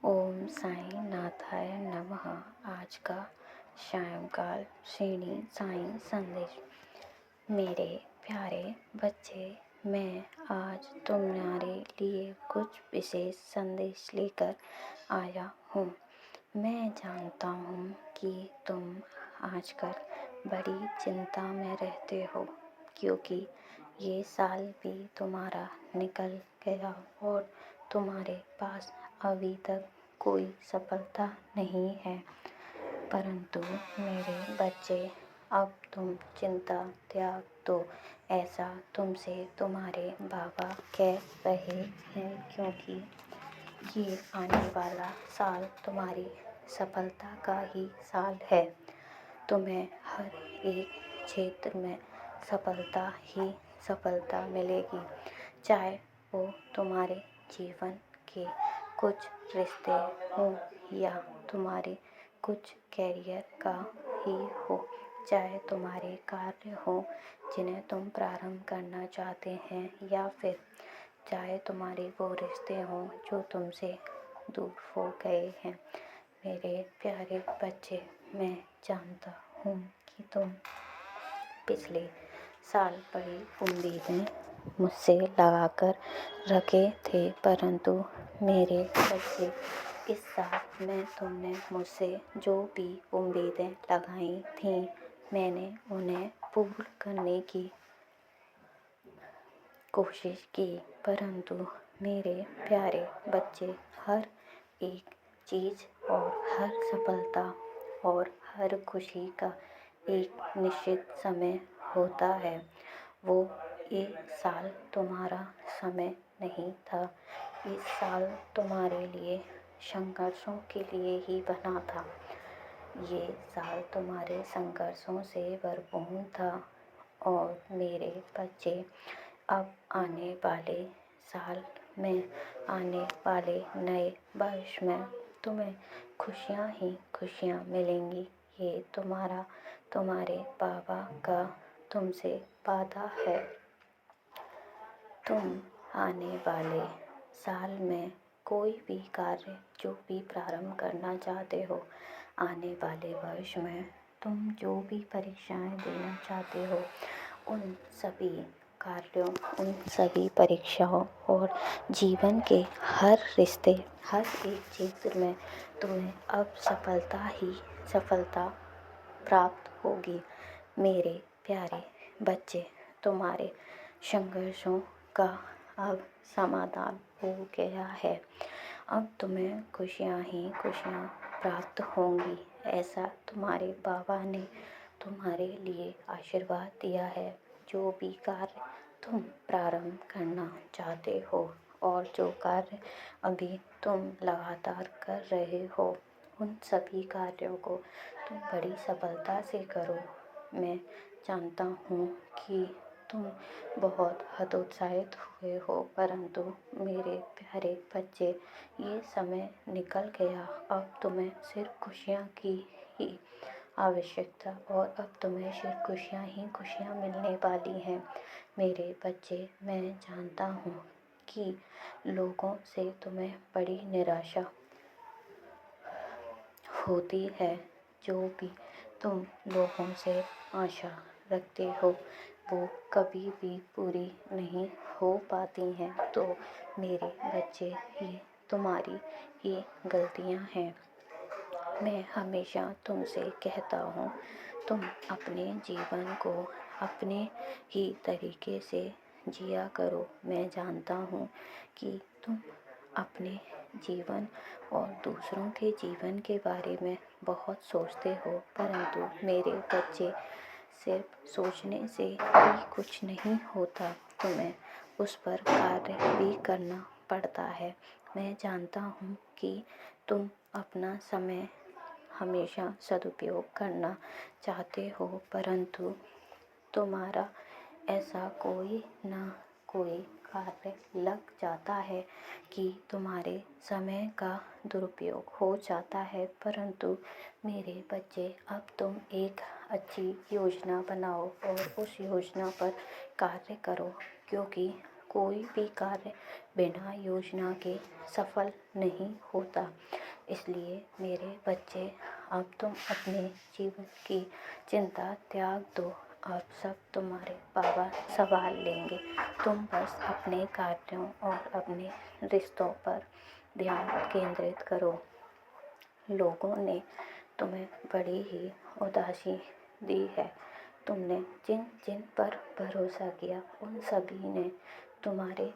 ओम साईं नाथाय नमः। आज का सायंकाल श्रेणी साईं संदेश। मेरे प्यारे बच्चे, मैं आज तुम्हारे लिए कुछ विशेष संदेश लेकर आया हूँ। मैं जानता हूँ कि तुम आजकल बड़ी चिंता में रहते हो, क्योंकि ये साल भी तुम्हारा निकल गया और तुम्हारे पास अभी तक कोई सफलता नहीं है। परंतु मेरे बच्चे, अब तुम चिंता त्याग दो। ऐसा तुमसे तुम्हारे बाबा कह रहे हैं, क्योंकि ये आने वाला साल तुम्हारी सफलता का ही साल है। तुम्हें हर एक क्षेत्र में सफलता ही सफलता मिलेगी, चाहे वो तुम्हारे जीवन के कुछ रिश्ते हों या तुम्हारे कुछ कैरियर का ही हो, चाहे तुम्हारे कार्य हो जिन्हें तुम प्रारंभ करना चाहते हैं, या फिर चाहे तुम्हारे वो रिश्ते हों जो तुमसे दूर हो गए हैं। मेरे प्यारे बच्चे, मैं जानता हूँ कि तुम पिछले साल बड़ी उम्मीदें मुझसे लगाकर रखे थे, परंतु मेरे बच्चे, इस साल में तुमने मुझसे जो भी उम्मीदें लगाई थीं, मैंने उन्हें पूर्ण करने की कोशिश की। परंतु मेरे प्यारे बच्चे, हर एक चीज़ और हर सफलता और हर खुशी का एक निश्चित समय होता है। वो ये साल तुम्हारा समय नहीं था। इस साल तुम्हारे लिए संघर्षों के लिए ही बना था। ये साल तुम्हारे संघर्षों से भरपूर था। और मेरे बच्चे, अब आने वाले साल में, आने वाले नए वर्ष में तुम्हें खुशियाँ ही खुशियाँ मिलेंगी। ये तुम्हारे बाबा का तुमसे वादा है। तुम आने वाले साल में कोई भी कार्य जो भी प्रारंभ करना चाहते हो, आने वाले वर्ष में तुम जो भी परीक्षाएं देना चाहते हो, उन सभी कार्यों, उन सभी परीक्षाओं और जीवन के हर रिश्ते, हर एक क्षेत्र में तुम्हें अब सफलता ही सफलता प्राप्त होगी। मेरे प्यारे बच्चे, तुम्हारे संघर्षों का अब समाधान हो गया है। अब तुम्हें खुशियाँ ही खुशियाँ प्राप्त होंगी, ऐसा तुम्हारे बाबा ने तुम्हारे लिए आशीर्वाद दिया है। जो भी कार्य तुम प्रारंभ करना चाहते हो और जो कार्य अभी तुम लगातार कर रहे हो, उन सभी कार्यों को तुम बड़ी सफलता से करो। मैं जानता हूँ कि तुम बहुत हतोत्साहित हुए हो, परंतु मेरे प्यारे बच्चे, ये समय निकल गया। अब तुम्हें सिर्फ खुशियाँ की ही आवश्यकता, और अब तुम्हें सिर्फ खुशियाँ ही खुशियाँ मिलने वाली हैं। मेरे बच्चे, मैं जानता हूँ कि लोगों से तुम्हें बड़ी निराशा होती है। जो भी तुम लोगों से आशा रखते हो, वो कभी भी पूरी नहीं हो पाती हैं। तो मेरे बच्चे, ये तुम्हारी ये गलतियां हैं। मैं हमेशा तुमसे कहता हूँ, तुम अपने जीवन को अपने ही तरीके से जिया करो। मैं जानता हूँ कि तुम अपने जीवन और दूसरों के जीवन के बारे में बहुत सोचते हो, परंतु मेरे बच्चे, सिर्फ सोचने से ही कुछ नहीं होता, तुम्हें उस पर कार्य भी करना पड़ता है। मैं जानता हूँ कि तुम अपना समय हमेशा सदुपयोग करना चाहते हो, परंतु तुम्हारा ऐसा कोई ना कोई कार्य लग जाता है कि तुम्हारे समय का दुरुपयोग हो जाता है। परंतु मेरे बच्चे, अब तुम एक अच्छी योजना बनाओ और उस योजना पर कार्य करो, क्योंकि कोई भी कार्य बिना योजना के सफल नहीं होता। इसलिए मेरे बच्चे, अब तुम अपने जीवन की चिंता त्याग दो। अब सब तुम्हारे बाबा संभाल लेंगे। तुम बस अपने कार्यों और अपने रिश्तों पर ध्यान केंद्रित करो। लोगों ने तुम्हें बड़ी ही उदासी दी है। तुमने जिन जिन पर भरोसा किया उन सभी ने तुम्हारे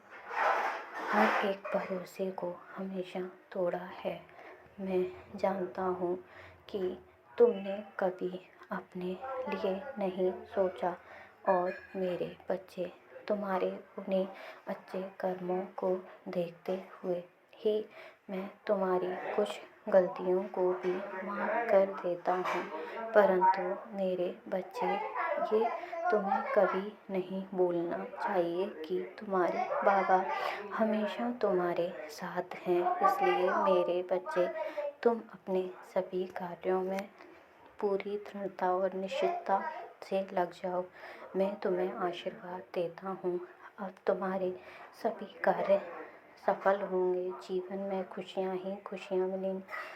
हर एक भरोसे को हमेशा तोड़ा है। मैं जानता हूँ कि तुमने कभी अपने लिए नहीं सोचा और मेरे बच्चे तुम्हारे उन्हीं अच्छे कर्मों को देखते हुए ही मैं तुम्हारी कुछ गलतियों को भी माफ़ कर देता हूँ। परंतु मेरे बच्चे, ये तुम्हें कभी नहीं भूलना चाहिए कि तुम्हारे बाबा हमेशा तुम्हारे साथ हैं। इसलिए मेरे बच्चे, तुम अपने सभी कार्यों में पूरी दृढ़ता और निश्चितता से लग जाओ। मैं तुम्हें आशीर्वाद देता हूँ। अब तुम्हारे सभी कार्य सफल होंगे। जीवन में खुशियाँ ही खुशियाँ मिलेंगी।